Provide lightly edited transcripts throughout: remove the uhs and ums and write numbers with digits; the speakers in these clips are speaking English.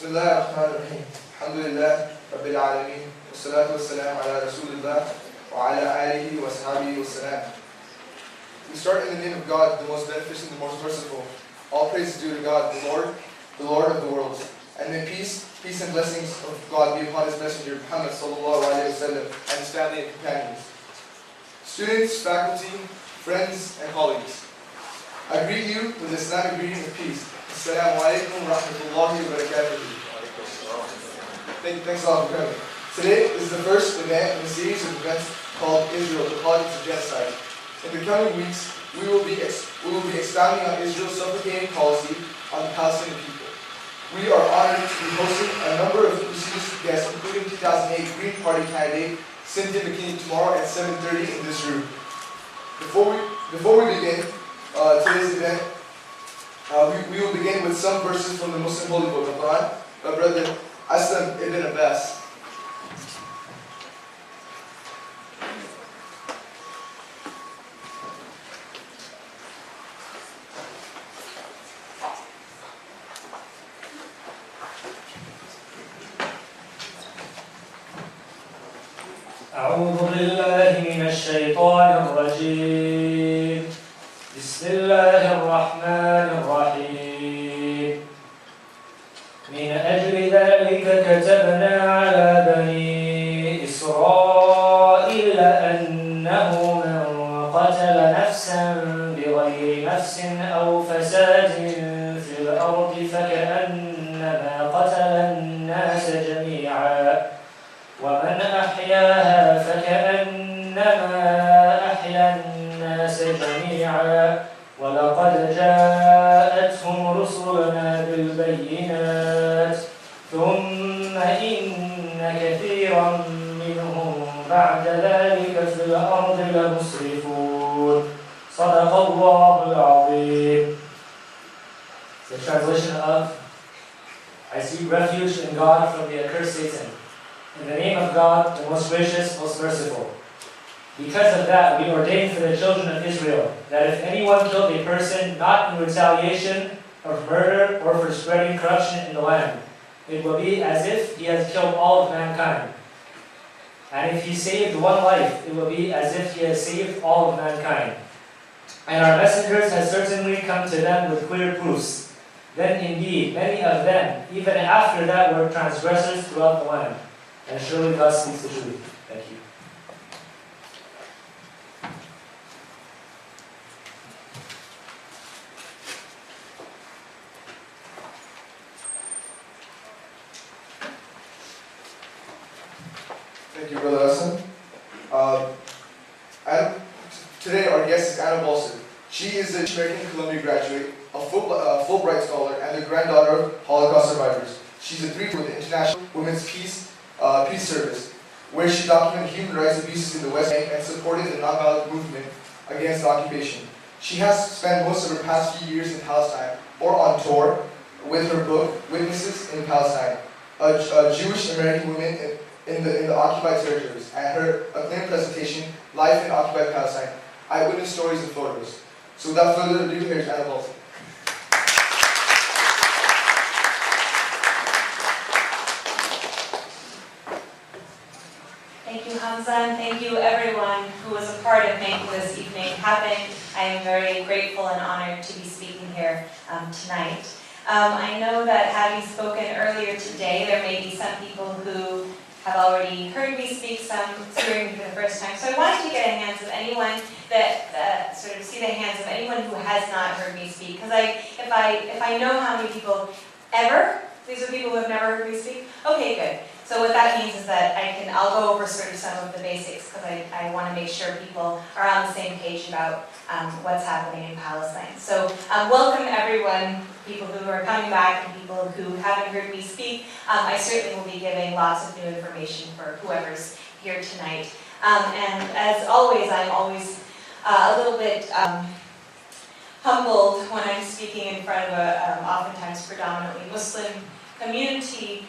بسم الله الرحمن الرحيم الحمد لله رب العالمين والصلاة والسلام على رسول الله وعلى آله وصحبه وسلم. We start in the name of God, the most beneficent, the most merciful. All praise is due to God, the Lord of the worlds. And may peace and blessings of God be upon His messenger, Muhammad sallallahu alayhi wa sallam, and his family and companions. Students, faculty, friends, and colleagues, I greet you with the Islamic greeting of peace. Assalamu alaikum wa rahmatullahi wa barakatuh. Thanks a lot for coming. Today is the first event in a series of events called Israel, the Politics of Genocide. In the coming weeks, we will be expounding on Israel's suffocating policy on the Palestinian people. We are honored to be hosting a number of prestigious guests, including 2008 Green Party candidate Cynthia McKinney tomorrow at 7:30 in this room. Before we begin today's event, we will begin with some verses from the Muslim Holy Book, the Quran, by Brother Aslam ibn Abbas. أعوذ بالله من الشيطان الرجيم. بسم الله الرحمن الرحيم. من أجل ذلك كتبنا على بني إسرائيل أنه من قتل نفسا بغير نفس أو فساد في الأرض فكأنما قتل الناس جميعا ومن أحياها فكأنما أحيا الناس جميعا ولقد جاءتهم رسلنا بالبينات ثم إن كثيرا منهم بعد ذلك في الأرض لمسرفون صدق الله العظيم. The translation of I seek refuge in God from the accursed Satan. In the name of God, the most gracious, most merciful. Because of that, we ordained for the children of Israel that if anyone killed a person not in retaliation of murder or for spreading corruption in the land, it will be as if he has killed all of mankind. And if he saved one life, it will be as if he has saved all of mankind. And our messengers have certainly come to them with clear proofs. Then indeed, many of them, even after that, were transgressors throughout the land. And surely God speaks the truth. Thank you. Thank you, Brother Hassan. Today our guest is Anna Baltzer. She is an American Columbia graduate, a Fulbright scholar, and the granddaughter of Holocaust survivors. She's a three-time with the International Women's Peace Service, where she documented human rights abuses in the West Bank and supported the nonviolent movement against the occupation. She has spent most of her past few years in Palestine or on tour with her book, Witnesses in Palestine, a Jewish American woman in the occupied territories, and her acclaimed presentation, Life in Occupied Palestine, Eyewitness Stories Photos. So without further ado, here's Anna Baltzer. Thank you, Hamza, and thank you everyone who was a part of making this evening happen. I am very grateful and honored to be speaking here tonight. I know that having spoken earlier today, there may be some people who have already heard me speak, some hearing me for the first time. So I wanted to get a hands of anyone that sort of see the hands of anyone who has not heard me speak. Because if I know how many people ever, these are people who have never heard me speak. Okay, good. So what that means is that I'll go over sort of some of the basics because I want to make sure people are on the same page about what's happening in Palestine. So welcome everyone, people who are coming back and people who haven't heard me speak. I certainly will be giving lots of new information for whoever's here tonight. And as always, I'm always a little bit humbled when I'm speaking in front of a oftentimes predominantly Muslim community,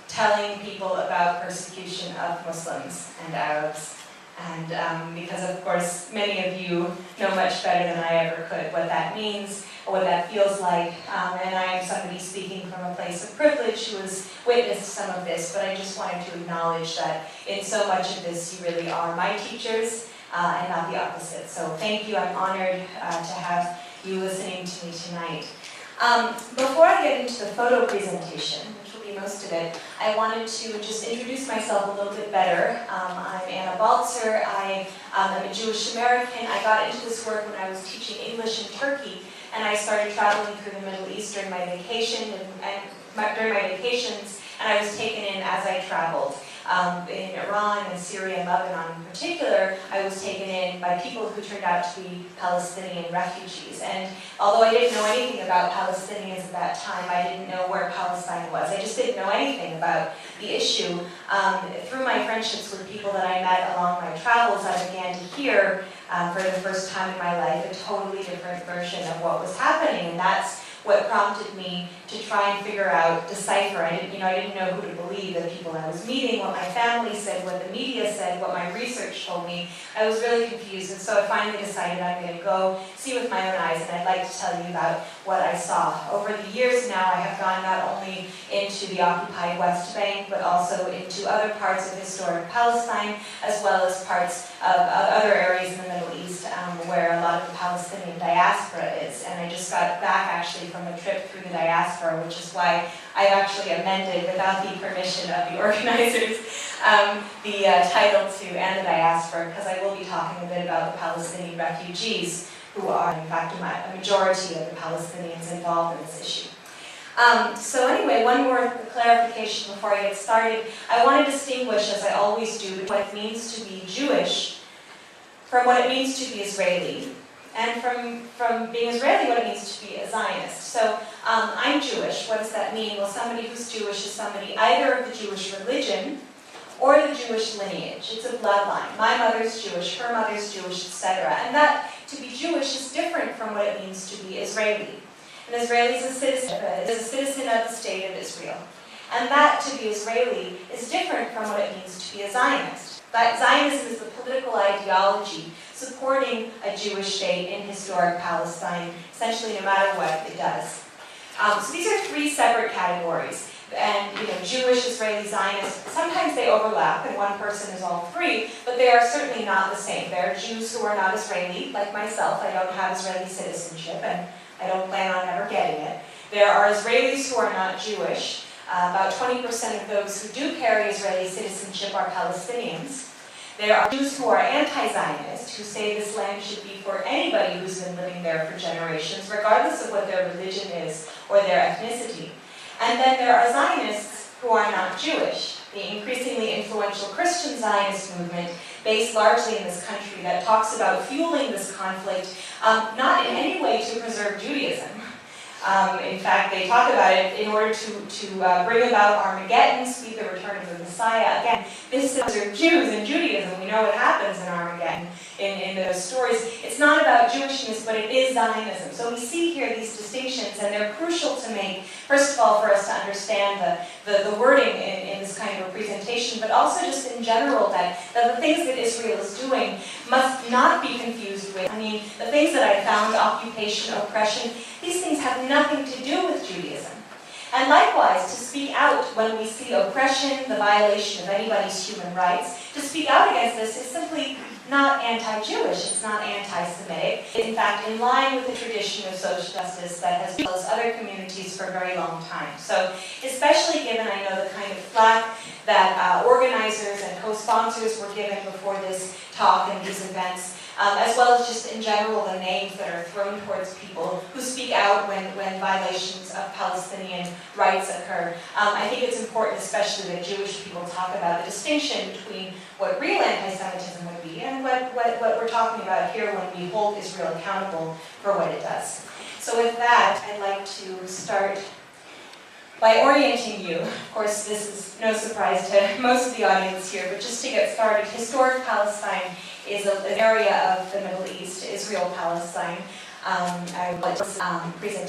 telling people about persecution of Muslims and Arabs And because of course many of you know much better than I ever could what that means, or what that feels like, and I am somebody speaking from a place of privilege who has witnessed some of this, but I just wanted to acknowledge that in so much of this you really are my teachers, and not the opposite. So thank you, I'm honored to have you listening to me tonight. Before I get into the photo presentation, which will be most of it, I wanted to just introduce myself a little bit better. I'm Anna Baltzer. I am a Jewish American. I got into this work when I was teaching English in Turkey, and I started traveling through the Middle East during my vacation during my vacations, and I was taken in as I traveled. In Iran and Syria and Lebanon in particular, I was taken in by people who turned out to be Palestinian refugees. And although I didn't know anything about Palestinians at that time, I didn't know where Palestine was. I just didn't know anything about the issue. Through my friendships with people that I met along my travels, I began to hear, for the first time in my life, a totally different version of what was happening. And that's what prompted me to try and figure out, decipher. I didn't know who to believe, the people I was meeting, what my family said, what the media said, what my research told me. I was really confused, and so I finally decided I'm going to go see with my own eyes, and I'd like to tell you about what I saw. Over the years now, I have gone not only into the occupied West Bank, but also into other parts of historic Palestine, as well as parts of other areas in the Middle East where a lot of the Palestinian diaspora is. And I just got back actually from a trip through the diaspora, which is why I've actually amended, without the permission of the organizers, the title to "And the Diaspora," because I will be talking a bit about the Palestinian refugees, who are in fact a majority of the Palestinians involved in this issue. So anyway, one more clarification before I get started. I want to distinguish, as I always do, what it means to be Jewish from what it means to be Israeli, and from being Israeli, what it means to be a Zionist. So I'm Jewish. What does that mean? Well, somebody who's Jewish is somebody either of the Jewish religion or the Jewish lineage. It's a bloodline. My mother's Jewish, her mother's Jewish, etc. And that, to be Jewish, is different from what it means to be Israeli. An Israeli is a citizen of the state of Israel. And that, to be Israeli, is different from what it means to be a Zionist. That Zionism is the political ideology supporting a Jewish state in historic Palestine, essentially no matter what it does. So these are three separate categories. And Jewish, Israeli, Zionist, sometimes they overlap and one person is all three, but they are certainly not the same. There are Jews who are not Israeli, like myself. I don't have Israeli citizenship and I don't plan on ever getting it. There are Israelis who are not Jewish. About 20% of those who do carry Israeli citizenship are Palestinians. There are Jews who are anti-Zionist, who say this land should be for anybody who's been living there for generations, regardless of what their religion is or their ethnicity. And then there are Zionists who are not Jewish, the increasingly influential Christian Zionist movement, based largely in this country, that talks about fueling this conflict, not in any way to preserve Judaism. In fact, they talk about it in order to bring about Armageddon, speed the return of the Messiah. Again, this is Jews and Judaism. We know what happens in Armageddon in those stories. It's not about Jewishness, but it is Zionism. So we see here these distinctions, and they're crucial to make, first of all, for us to understand the wording in this kind of a presentation, but also just in general that the things that Israel is doing must not be confused with, the things that I found, occupation, oppression, these things have nothing to do with Judaism. And likewise, to speak out when we see oppression, the violation of anybody's human rights, to speak out against this is simply not anti-Jewish, it's not anti-Semitic. It's in fact in line with the tradition of social justice that has built other communities for a very long time. So especially given, I know, the kind of flack that organizers and co-sponsors were given before this talk and these events, as well as just in general the names that are thrown towards people who speak out when violations of Palestinian rights occur. I think it's important, especially that Jewish people talk about the distinction between what real anti-Semitism would be and what we're talking about here when we hold Israel accountable for what it does. So with that, I'd like to start by orienting you. Of course, this is no surprise to most of the audience here, but just to get started, historic Palestine is an area of the Middle East, Israel-Palestine. I would like to present